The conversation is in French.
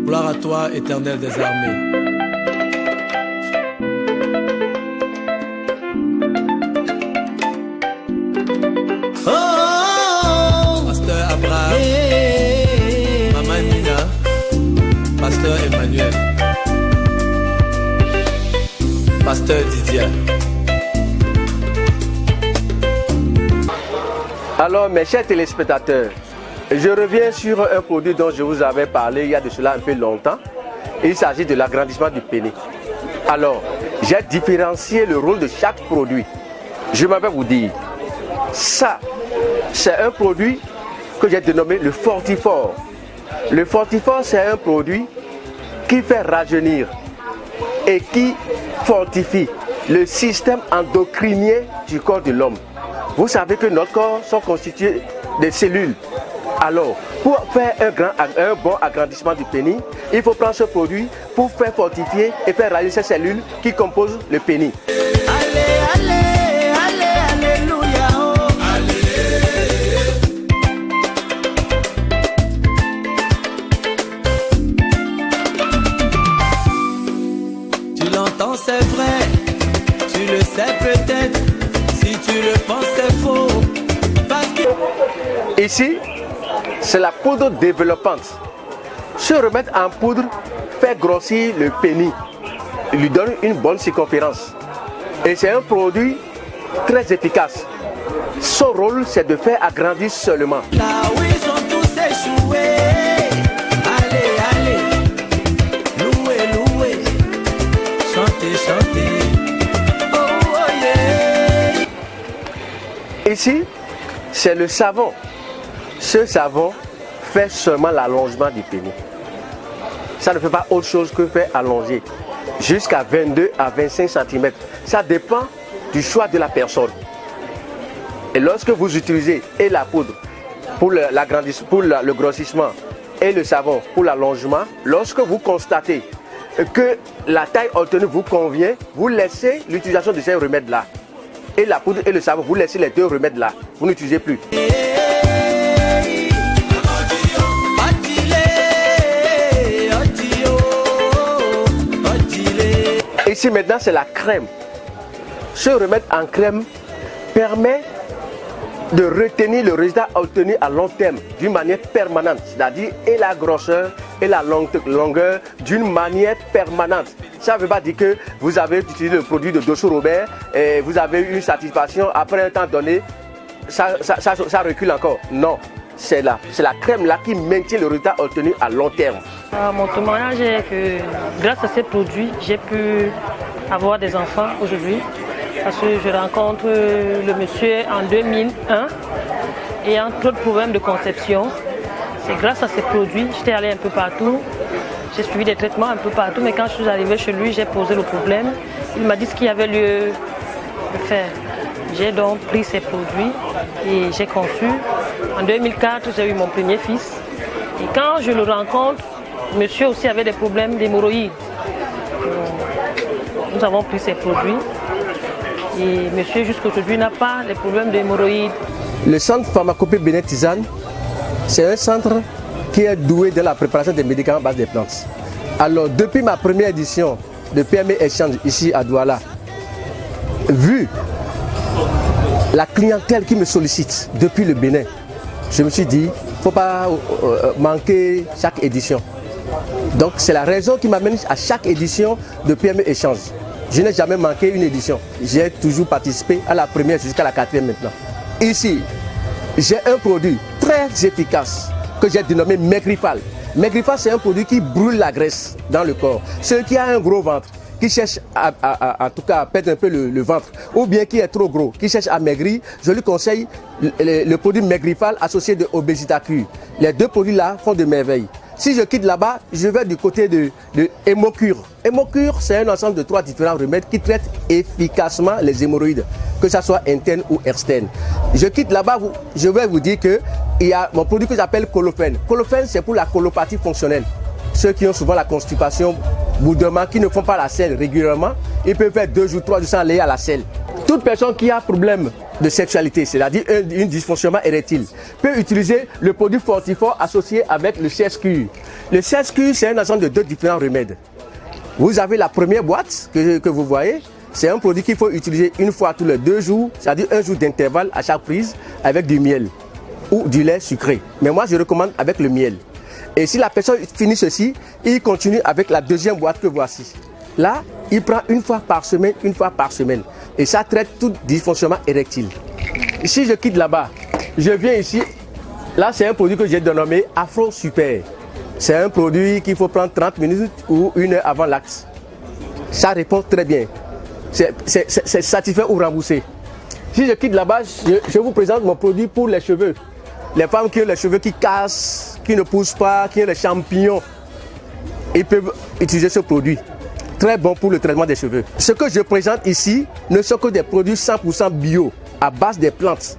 Gloire à toi, Éternel des armées. Pasteur Abraham, Maman Nina, Pasteur Emmanuel, Pasteur Didier. Alors mes chers téléspectateurs, je reviens sur un produit dont je vous avais parlé il y a de cela un peu longtemps. Il s'agit de l'agrandissement du pénis. Alors, j'ai différencié le rôle de chaque produit. Je m'avais vous dire, ça, c'est un produit que j'ai dénommé le Fortifort. Le Fortifort, c'est un produit qui fait rajeunir et qui fortifie le système endocrinien du corps de l'homme. Vous savez que notre corps sont constitués de cellules. Alors, pour faire un bon agrandissement du pénis, il faut prendre ce produit pour faire fortifier et faire rajeunir ces cellules qui composent le pénis. Alléluia, oh. Tu l'entends, c'est vrai, tu le sais peut-être, si tu le penses, c'est faux. Parce que... Ici, c'est la poudre développante. Se remettre en poudre fait grossir le pénis, lui donne une bonne circonférence. Et c'est un produit très efficace. Son rôle, c'est de faire agrandir seulement. Là où ils ont tous échoué, allez, allez, louez, louez, chantez, chantez, oh, oh yeah. Ici, c'est le savon. Ce savon fait seulement l'allongement du pénis. Ça ne fait pas autre chose que faire allonger jusqu'à 22 à 25 cm. Ça dépend du choix de la personne. Et lorsque vous utilisez et la poudre pour le grossissement et le savon pour l'allongement, lorsque vous constatez que la taille obtenue vous convient, vous laissez l'utilisation de ces remèdes-là. Et la poudre et le savon, vous laissez les deux remèdes-là. Vous n'utilisez plus. Ici maintenant c'est la crème. Ce remède en crème permet de retenir le résultat obtenu à long terme d'une manière permanente, c'est-à-dire et la grosseur et la longueur d'une manière permanente. Ça ne veut pas dire que vous avez utilisé le produit de Dosso Robert et vous avez eu une satisfaction, après un temps donné, ça recule encore. Non, c'est la crème là qui maintient le résultat obtenu à long terme. Mon témoignage est que grâce à ces produits, j'ai pu avoir des enfants aujourd'hui. Parce que je rencontre le monsieur en 2001 et en trop de problèmes de conception. C'est grâce à ces produits, j'étais allée un peu partout. J'ai suivi des traitements un peu partout, mais quand je suis arrivée chez lui, j'ai posé le problème. Il m'a dit ce qu'il y avait lieu de faire. J'ai donc pris ces produits et j'ai conçu. En 2004, j'ai eu mon premier fils. Et quand je le rencontre, monsieur aussi avait des problèmes d'hémorroïdes. Nous avons pris ces produits. Et monsieur jusqu'à aujourd'hui n'a pas de problème d'hémorroïdes. Le centre pharmacopée Bénin Tisane, c'est un centre qui est doué de la préparation des médicaments à base des plantes. Alors depuis ma première édition de PME Échange ici à Douala, vu la clientèle qui me sollicite depuis le Bénin, je me suis dit, il ne faut pas manquer chaque édition. Donc c'est la raison qui m'amène à chaque édition de PME Échange. Je n'ai jamais manqué une édition. J'ai toujours participé à la première jusqu'à la quatrième maintenant. Ici, j'ai un produit très efficace que j'ai dénommé Maigrifal. Maigrifal, c'est un produit qui brûle la graisse dans le corps. Ceux qui ont un gros ventre, qui cherchent en tout cas à perdre un peu le ventre, ou bien qui est trop gros, qui cherche à maigrir, je lui conseille le produit Maigrifal associé de Obésitacure. Les deux produits-là font de merveilles. Si je quitte là-bas, je vais du côté de Hémocure. Hémocure, c'est un ensemble de 3 différents remèdes qui traitent efficacement les hémorroïdes, que ce soit interne ou externe. Je quitte là-bas, je vais vous dire qu'il y a mon produit que j'appelle Colophène. Colophène, c'est pour la colopathie fonctionnelle. Ceux qui ont souvent la constipation, boudement, qui ne font pas la selle régulièrement, ils peuvent faire 2 jours, 3 jours sans aller à la selle. Toute personne qui a problème de sexualité, c'est-à-dire un dysfonctionnement érectile, peut utiliser le produit Fortifort associé avec le CSQ. Le CSQ, c'est un ensemble de 2 différents remèdes. Vous avez la première boîte que vous voyez. C'est un produit qu'il faut utiliser une fois tous les 2 jours, c'est-à-dire 1 jour d'intervalle à chaque prise avec du miel ou du lait sucré. Mais moi, je recommande avec le miel. Et si la personne finit ceci, il continue avec la deuxième boîte que voici. Là, il prend une fois par semaine. Et ça traite tout dysfonctionnement érectile. Si je quitte là-bas, je viens ici. Là, c'est un produit que j'ai dénommé Afro Super. C'est un produit qu'il faut prendre 30 minutes ou 1 heure avant l'acte. Ça répond très bien. C'est satisfait ou remboursé. Si je quitte là-bas, je vous présente mon produit pour les cheveux. Les femmes qui ont les cheveux qui cassent, qui ne poussent pas, qui ont les champignons, ils peuvent utiliser ce produit. Très bon pour le traitement des cheveux. Ce que je présente ici ne sont que des produits 100% bio, à base des plantes.